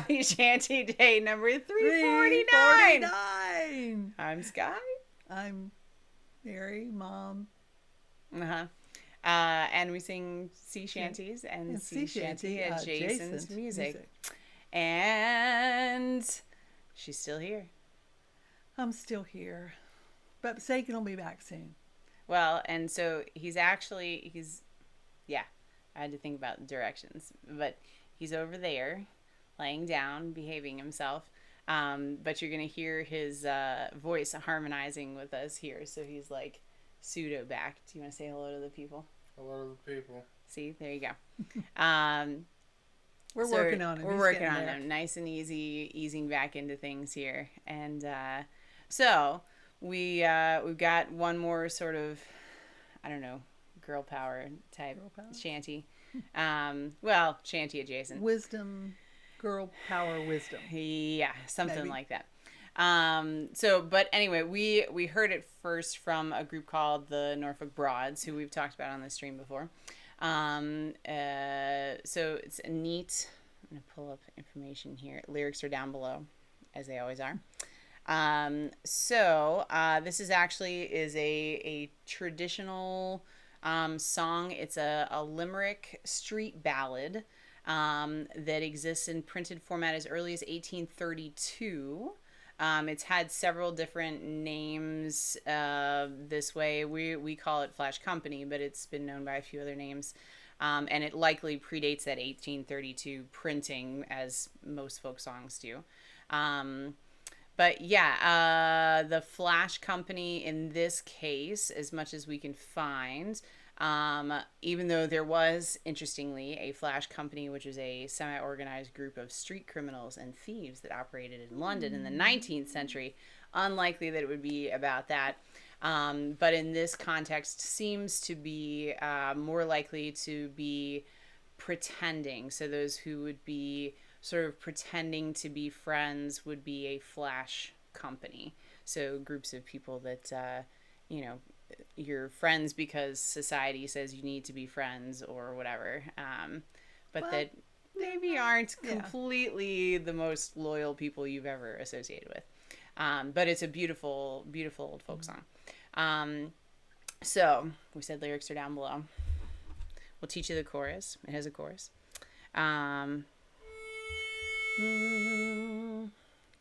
Happy Shanty-Day number 349. 349. I'm Sky. I'm Mary, Mom. Uh-huh. And we sing sea shanties and sea shanty adjacent music. And she's still here. I'm still here. But Sagan will be back soon. Well, and so he's yeah, I had to think about directions. But he's over there, laying down, behaving himself. But you're going to hear his voice harmonizing with us here. So he's like pseudo back. Do you want to say hello to the people? Hello to the people. See, there you go. We're working on him. We're working on him. Nice and easy, easing back into things here. And so we've got one more sort of, I don't know, girl power type shanty. Well, shanty adjacent. Wisdom, girl power wisdom. Yeah, something like that. But anyway, we heard it first from a group called the Norfolk Broads, who we've talked about on the stream before. So it's a neat, I'm going to pull up information here. Lyrics are down below, as they always are. This is a traditional song. It's a limerick street ballad that exists in printed format as early as 1832. It's had several different names this way. We call it Flash Company, but it's been known by a few other names. And it likely predates that 1832 printing, as most folk songs do. But yeah, the Flash Company in this case, as much as we can find, even though there was, interestingly, a Flash Company, which is a semi-organized group of street criminals and thieves that operated in London in the 19th century, unlikely that it would be about that. But in this context, seems to be more likely to be pretending. So those who would be sort of pretending to be friends would be a Flash Company. So groups of people that, you're friends because society says you need to be friends or whatever. But that maybe aren't completely the most loyal people you've ever associated with. But it's a beautiful, beautiful old folk song. So we said lyrics are down below. We'll teach you the chorus. It has a chorus. Go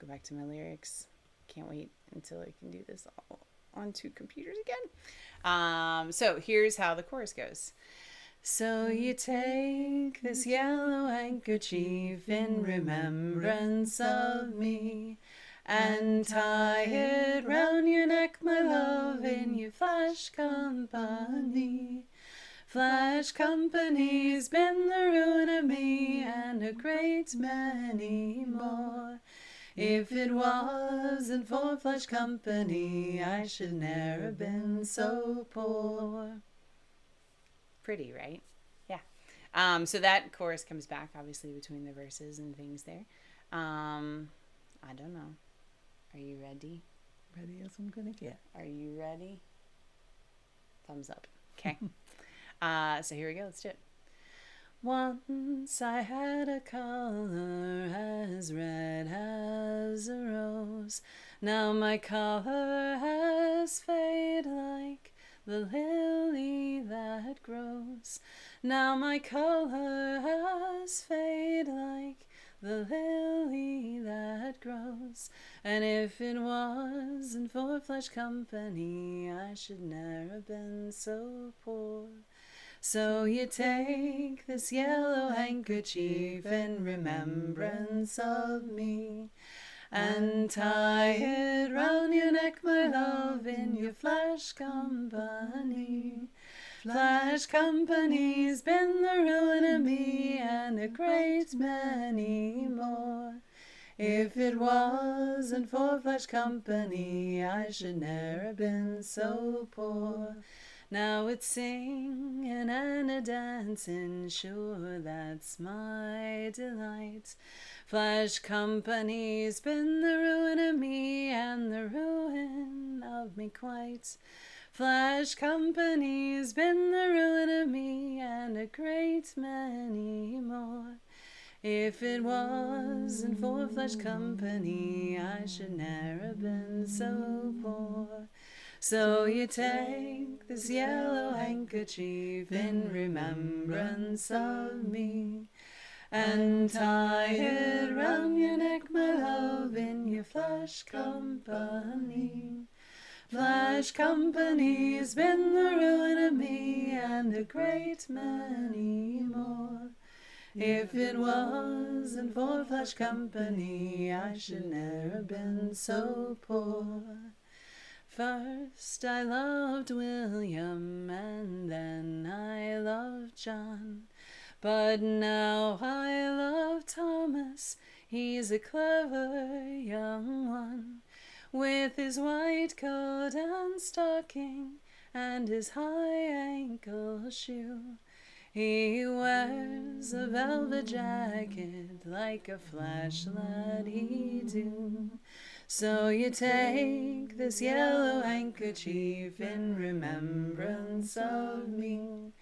back to my lyrics. Can't wait until I can do this all on two computers again. So here's how the chorus goes. So you take this yellow handkerchief in remembrance of me, and tie it round your neck, my love, in your Flash Company. Flash Company's been the ruin of me and a great many more. If it wasn't for Flash Company, I should ne'er have been so poor. Pretty, right? Yeah. So that chorus comes back, obviously, between the verses and things there. I don't know. Are you ready? Ready as I'm gonna get. Are you ready? Thumbs up. Okay. So here we go. Let's do it. Once I had a color as red as a rose. Now my color has faded like the lily that grows. Now my color has faded like the lily that grows. And if it wasn't for Flash Company, I should ne'er have been so poor. So you take this yellow handkerchief in remembrance of me, and tie it round your neck, my love, in your Flash Company. Flash Company's been the ruin of me and a great many more. If it wasn't for Flash Company, I should ne'er have been so poor. Now it's singing and a dancing, sure that's my delight. Flash Company's been the ruin of me and the ruin of me quite. Flash Company's been the ruin of me and a great many more. If it wasn't for flesh company, I should ne'er have been so poor. So you take this yellow handkerchief in remembrance of me, and tie it round your neck, my love, in your flesh company. Flesh company's been the ruin of me and a great many more. If it wasn't for flesh company, I should ne'er have been so poor. First I loved William, and then I loved John, but now I love Thomas. He's a clever young one, with his white coat and stocking, and his high ankle shoe. He wears a velvet jacket like a flashlight he do. So you take this yellow handkerchief in remembrance of me,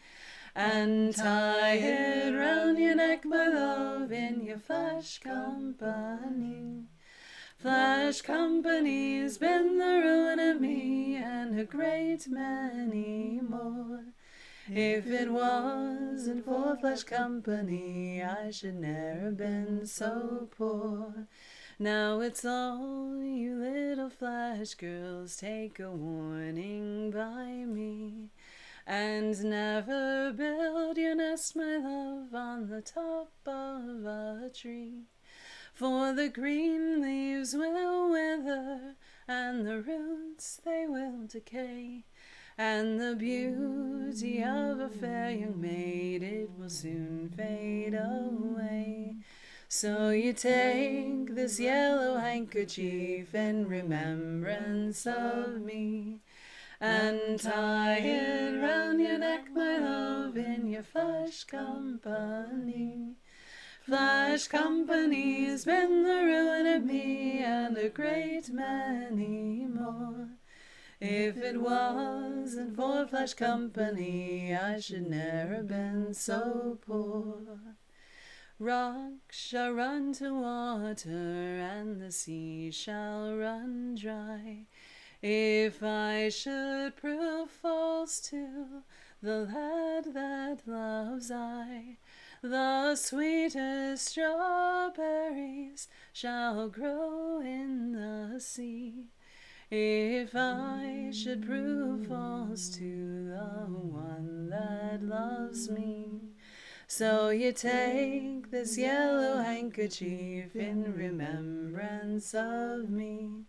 and tie it round your neck, my love, in your flesh company. Flesh company's been the ruin of me and a great many more. If it wasn't for flesh company, I should ne'er have been so poor. Now it's all you little flash girls, take a warning by me, and never build your nest, my love, on the top of a tree. For the green leaves will wither, and the roots they will decay, and the beauty of a fair young maid, it will soon fade away. So you take this yellow handkerchief in remembrance of me, and tie it round your neck, my love, in your flesh company. Flesh company's been the ruin of me and a great many more. If it wasn't for flesh company, I should ne'er have been so poor. Rocks shall run to water, and the sea shall run dry, if I should prove false to the lad that loves I. The sweetest strawberries shall grow in the sea, if I should prove false to the one that loves me. So you take this yellow handkerchief in remembrance of me,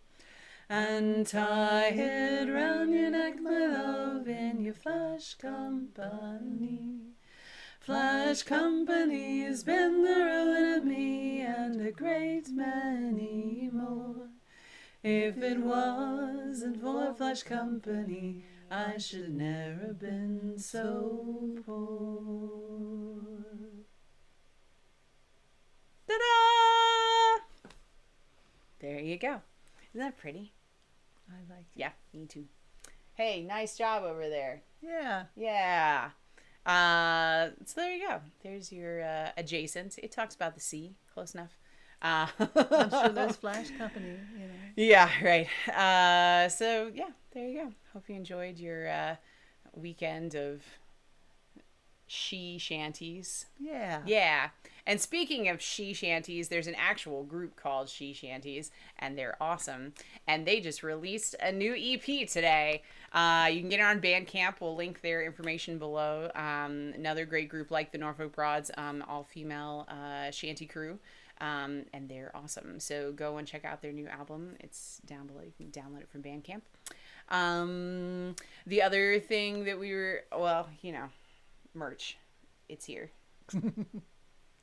and tie it round your neck, my love, in your flesh company. Flesh company's been the ruin of me and a great many more. If it wasn't for flesh company, I should ne'er have been so poor. Ta-da! There you go. Isn't that pretty? I like it. Yeah, me too. Hey, nice job over there. Yeah. Yeah. So there you go. There's your adjacent. It talks about the sea. Close enough. I'm sure there's Flash Company, you know. Yeah, right. So yeah, there you go. Hope you enjoyed your weekend of she shanties. Yeah. Yeah. And speaking of she shanties, there's an actual group called She Shanties, and they're awesome. And they just released a new EP today. You can get it on Bandcamp. We'll link their information below. Another great group like the Norfolk Broads, all-female shanty crew. And they're awesome. So go and check out their new album. It's down below. You can download it from Bandcamp. The other thing that we were, well, you know, merch. It's here.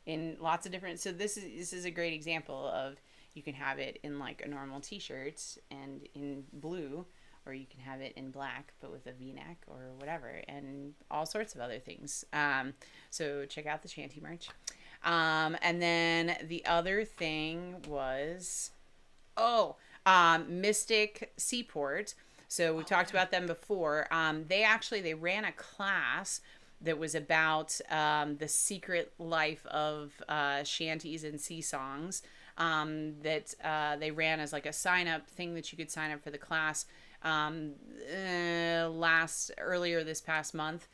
In lots of different, so this is a great example of, you can have it in like a normal t-shirt and in blue, or you can have it in black but with a v-neck or whatever, and all sorts of other things. So check out the shanty merch. And then the other thing was, Mystic Seaport. So we talked about them before. They ran a class that was about the secret life of shanties and sea songs that they ran as like a sign up thing that you could sign up for the class earlier this past month.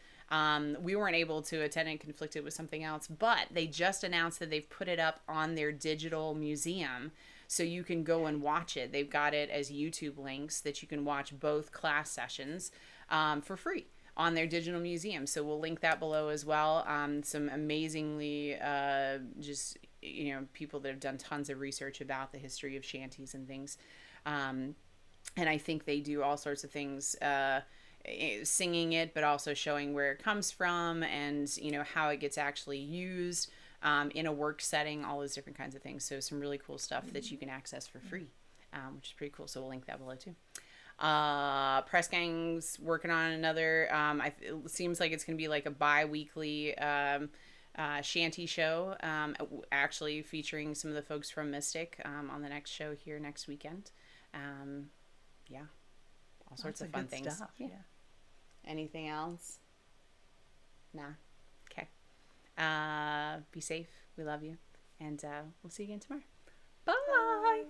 We weren't able to attend and conflicted with something else, but they just announced that they've put it up on their digital museum so you can go and watch it. They've got it as YouTube links that you can watch both class sessions for free on their digital museum. So we'll link that below as well. Some amazingly just, people that have done tons of research about the history of shanties and things. And I think they do all sorts of things, singing it, but also showing where it comes from and, how it gets actually used in a work setting, all those different kinds of things. So some really cool stuff that you can access for free, which is pretty cool. So we'll link that below too. Press Gang's working on another, it seems like it's going to be like a bi-weekly shanty show, actually featuring some of the folks from Mystic on the next show here next weekend. Yeah, all sorts of fun things. Stuff, yeah. Anything else? Nah. Okay. Be safe. We love you. And we'll see you again tomorrow. Bye.